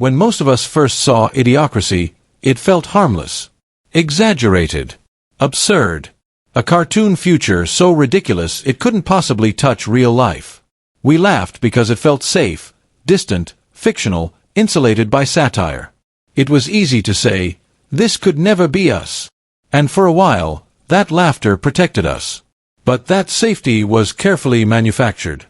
When most of us first saw Idiocracy, it felt harmless, exaggerated, absurd. A cartoon future so ridiculous it couldn't possibly touch real life. We laughed because it felt safe, distant, fictional, insulated by satire. It was easy to say, "This could never be us." And for a while, that laughter protected us. But that safety was carefully manufactured.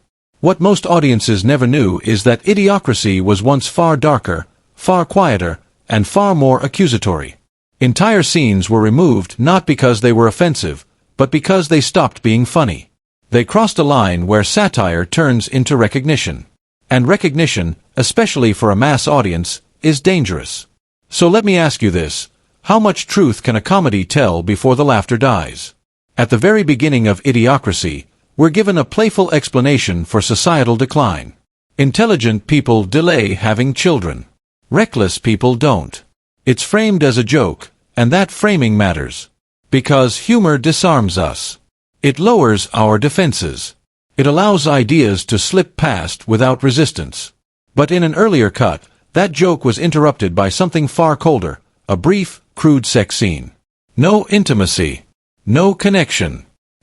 What most audiences never knew is that Idiocracy was once far darker, far quieter, and far more accusatory. Entire scenes were removed not because they were offensive, but because they stopped being funny. They crossed a line where satire turns into recognition. And recognition, especially for a mass audience, is dangerous. So let me ask you this: how much truth can a comedy tell before the laughter dies? At the very beginning of Idiocracy, we're given a playful explanation for societal decline. Intelligent people delay having children. Reckless people don't. It's framed as a joke, and that framing matters. Because humor disarms us. It lowers our defenses. It allows ideas to slip past without resistance. But in an earlier cut, that joke was interrupted by something far colder, a brief, crude sex scene. No intimacy. No connection.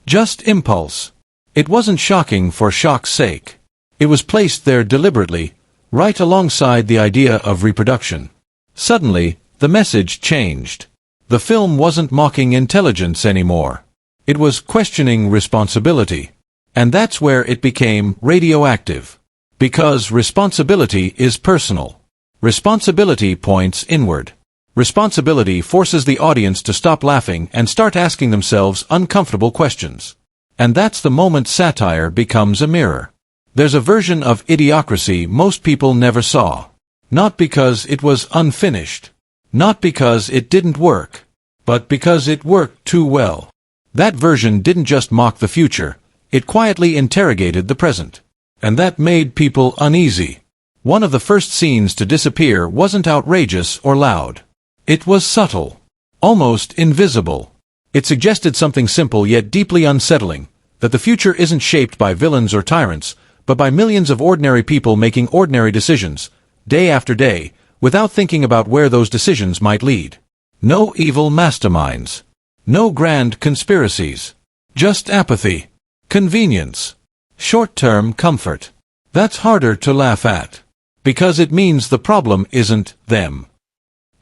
Just impulse. It wasn't shocking for shock's sake. It was placed there deliberately, right alongside the idea of reproduction. Suddenly, the message changed. The film wasn't mocking intelligence anymore. It was questioning responsibility. And that's where it became radioactive. Because responsibility is personal. Responsibility points inward. Responsibility forces the audience to stop laughing and start asking themselves uncomfortable questions. And that's the moment satire becomes a mirror. There's a version of Idiocracy most people never saw. Not because it was unfinished. Not because it didn't work. But because it worked too well. That version didn't just mock the future. It quietly interrogated the present. And that made people uneasy. One of the first scenes to disappear wasn't outrageous or loud. It was subtle. Almost invisible. It suggested something simple yet deeply unsettling, that the future isn't shaped by villains or tyrants, but by millions of ordinary people making ordinary decisions, day after day, without thinking about where those decisions might lead. No evil masterminds. No grand conspiracies. Just apathy. Convenience. Short-term comfort. That's harder to laugh at. Because it means the problem isn't them.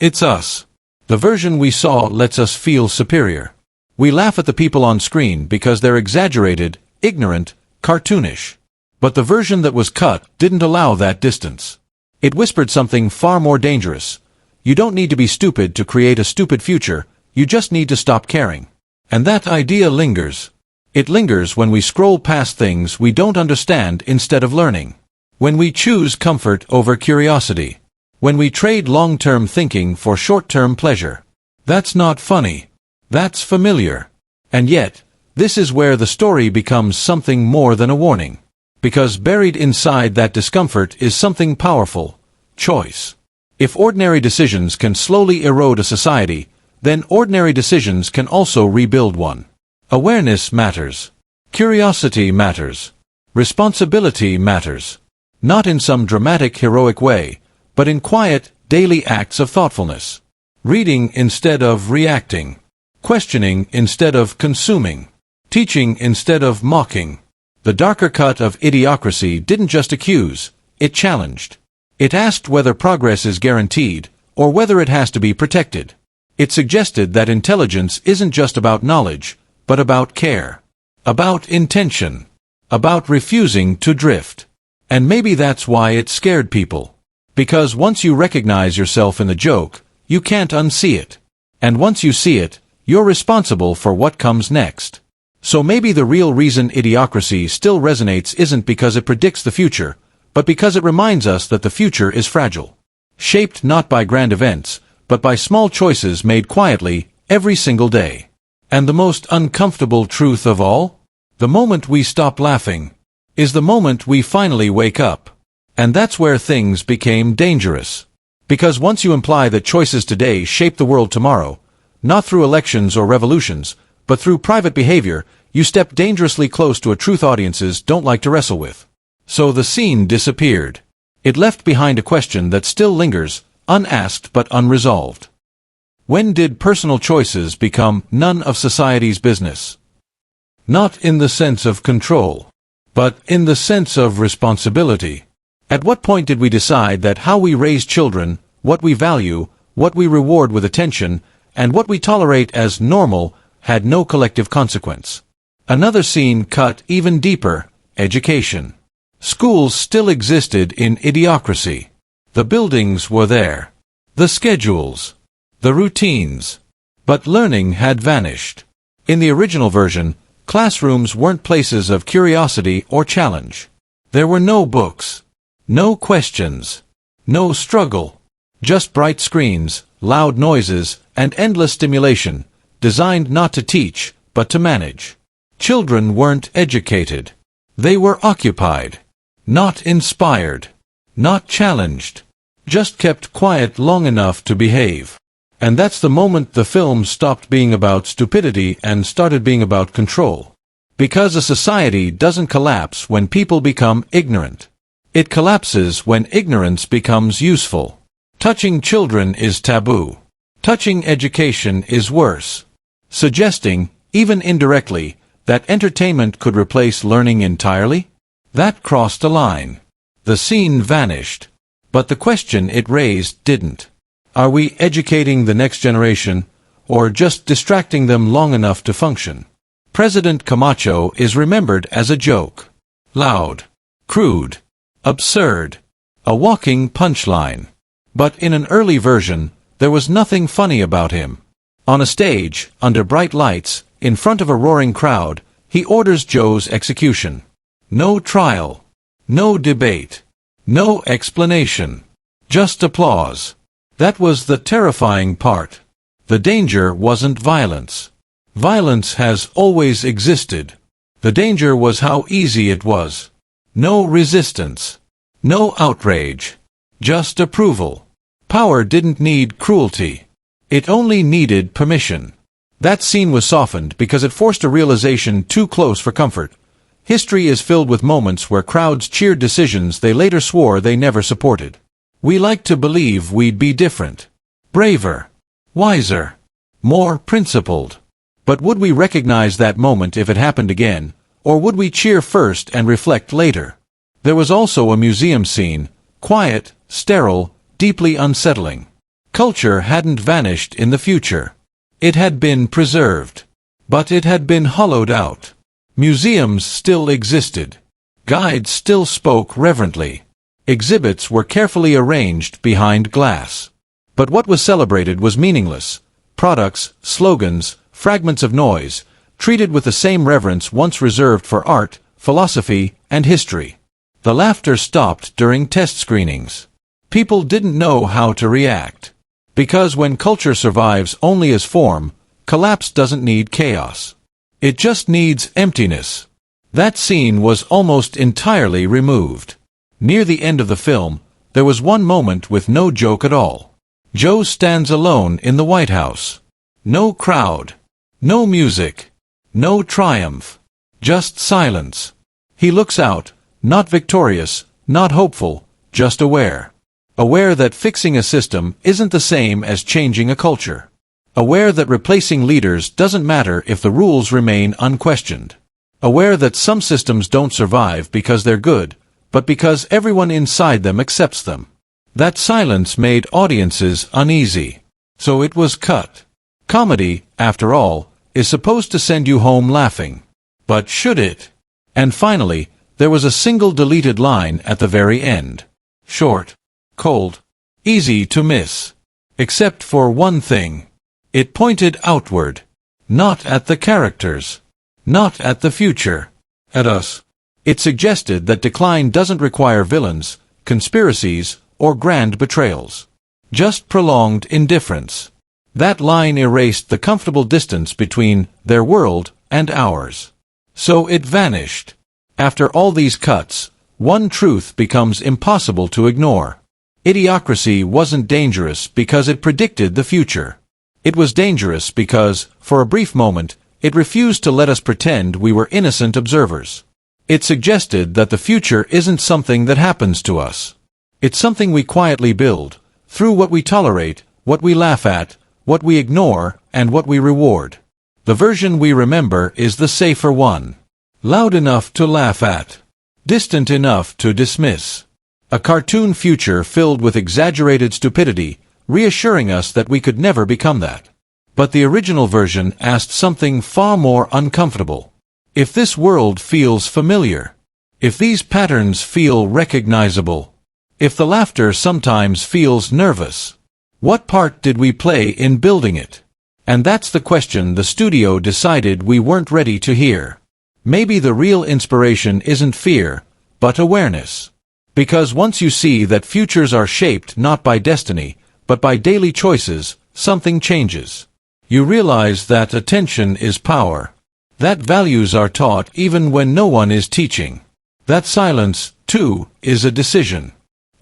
It's us. The version we saw lets us feel superior. We laugh at the people on screen because they're exaggerated, ignorant, cartoonish. But the version that was cut didn't allow that distance. It whispered something far more dangerous. You don't need to be stupid to create a stupid future, you just need to stop caring. And that idea lingers. It lingers when we scroll past things we don't understand instead of learning. When we choose comfort over curiosity. When we trade long-term thinking for short-term pleasure. That's not funny. That's familiar. And yet, this is where the story becomes something more than a warning. Because buried inside that discomfort is something powerful. Choice. If ordinary decisions can slowly erode a society, then ordinary decisions can also rebuild one. Awareness matters. Curiosity matters. Responsibility matters. Not in some dramatic heroic way, but in quiet, daily acts of thoughtfulness. Reading instead of reacting. Questioning instead of consuming. Teaching instead of mocking. The darker cut of Idiocracy didn't just accuse, it challenged. It asked whether progress is guaranteed, or whether it has to be protected. It suggested that intelligence isn't just about knowledge, but about care. About intention. About refusing to drift. And maybe that's why it scared people. Because once you recognize yourself in the joke, you can't unsee it. And once you see it, you're responsible for what comes next. So maybe the real reason Idiocracy still resonates isn't because it predicts the future, but because it reminds us that the future is fragile. Shaped not by grand events, but by small choices made quietly, every single day. And the most uncomfortable truth of all? The moment we stop laughing is the moment we finally wake up. And that's where things became dangerous. Because once you imply that choices today shape the world tomorrow, not through elections or revolutions, but through private behavior, you step dangerously close to a truth audiences don't like to wrestle with. So the scene disappeared. It left behind a question that still lingers, unasked but unresolved. When did personal choices become none of society's business? Not in the sense of control, but in the sense of responsibility. At what point did we decide that how we raise children, what we value, what we reward with attention, and what we tolerate as normal, had no collective consequence? Another scene cut even deeper: education. Schools still existed in Idiocracy. The buildings were there. The schedules. The routines. But learning had vanished. In the original version, classrooms weren't places of curiosity or challenge. There were no books. No questions. No struggle. Just bright screens, loud noises, and endless stimulation, designed not to teach, but to manage. Children weren't educated. They were occupied. Not inspired. Not challenged. Just kept quiet long enough to behave. And that's the moment the film stopped being about stupidity and started being about control. Because a society doesn't collapse when people become ignorant. It collapses when ignorance becomes useful. Touching children is taboo. Touching education is worse. Suggesting, even indirectly, that entertainment could replace learning entirely? That crossed a line. The scene vanished. But the question it raised didn't. Are we educating the next generation, or just distracting them long enough to function? President Camacho is remembered as a joke. Loud. Crude. Absurd. A walking punchline. But in an early version, there was nothing funny about him. On a stage, under bright lights, in front of a roaring crowd, he orders Joe's execution. No trial. No debate. No explanation. Just applause. That was the terrifying part. The danger wasn't violence. Violence has always existed. The danger was how easy it was. No resistance. No outrage. Just approval. Power didn't need cruelty. It only needed permission. That scene was softened because it forced a realization too close for comfort. History is filled with moments where crowds cheered decisions they later swore they never supported. We like to believe we'd be different. Braver. Wiser. More principled. But would we recognize that moment if it happened again, or would we cheer first and reflect later? There was also a museum scene, quiet, sterile, deeply unsettling. Culture hadn't vanished in the future. It had been preserved. But it had been hollowed out. Museums still existed. Guides still spoke reverently. Exhibits were carefully arranged behind glass. But what was celebrated was meaningless. Products, slogans, fragments of noise, treated with the same reverence once reserved for art, philosophy, and history. The laughter stopped during test screenings. People didn't know how to react. Because when culture survives only as form, collapse doesn't need chaos. It just needs emptiness. That scene was almost entirely removed. Near the end of the film, there was one moment with no joke at all. Joe stands alone in the White House. No crowd. No music. No triumph. Just silence. He looks out, not victorious, not hopeful, just aware. Aware that fixing a system isn't the same as changing a culture. Aware that replacing leaders doesn't matter if the rules remain unquestioned. Aware that some systems don't survive because they're good, but because everyone inside them accepts them. That silence made audiences uneasy. So it was cut. Comedy, after all, is supposed to send you home laughing. But should it? And finally, there was a single deleted line at the very end. Short. Cold. Easy to miss. Except for one thing. It pointed outward. Not at the characters. Not at the future. At us. It suggested that decline doesn't require villains, conspiracies, or grand betrayals. Just prolonged indifference. That line erased the comfortable distance between their world and ours. So it vanished. After all these cuts, one truth becomes impossible to ignore. Idiocracy wasn't dangerous because it predicted the future. It was dangerous because, for a brief moment, it refused to let us pretend we were innocent observers. It suggested that the future isn't something that happens to us. It's something we quietly build, through what we tolerate, what we laugh at, what we ignore, and what we reward. The version we remember is the safer one. Loud enough to laugh at. Distant enough to dismiss. A cartoon future filled with exaggerated stupidity, reassuring us that we could never become that. But the original version asked something far more uncomfortable. If this world feels familiar, if these patterns feel recognizable, if the laughter sometimes feels nervous, what part did we play in building it? And that's the question the studio decided we weren't ready to hear. Maybe the real inspiration isn't fear, but awareness. Because once you see that futures are shaped not by destiny, but by daily choices, something changes. You realize that attention is power. That values are taught even when no one is teaching. That silence, too, is a decision.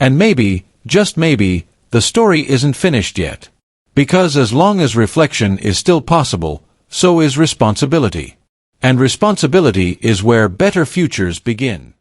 And maybe, just maybe, the story isn't finished yet. Because as long as reflection is still possible, so is responsibility. And responsibility is where better futures begin.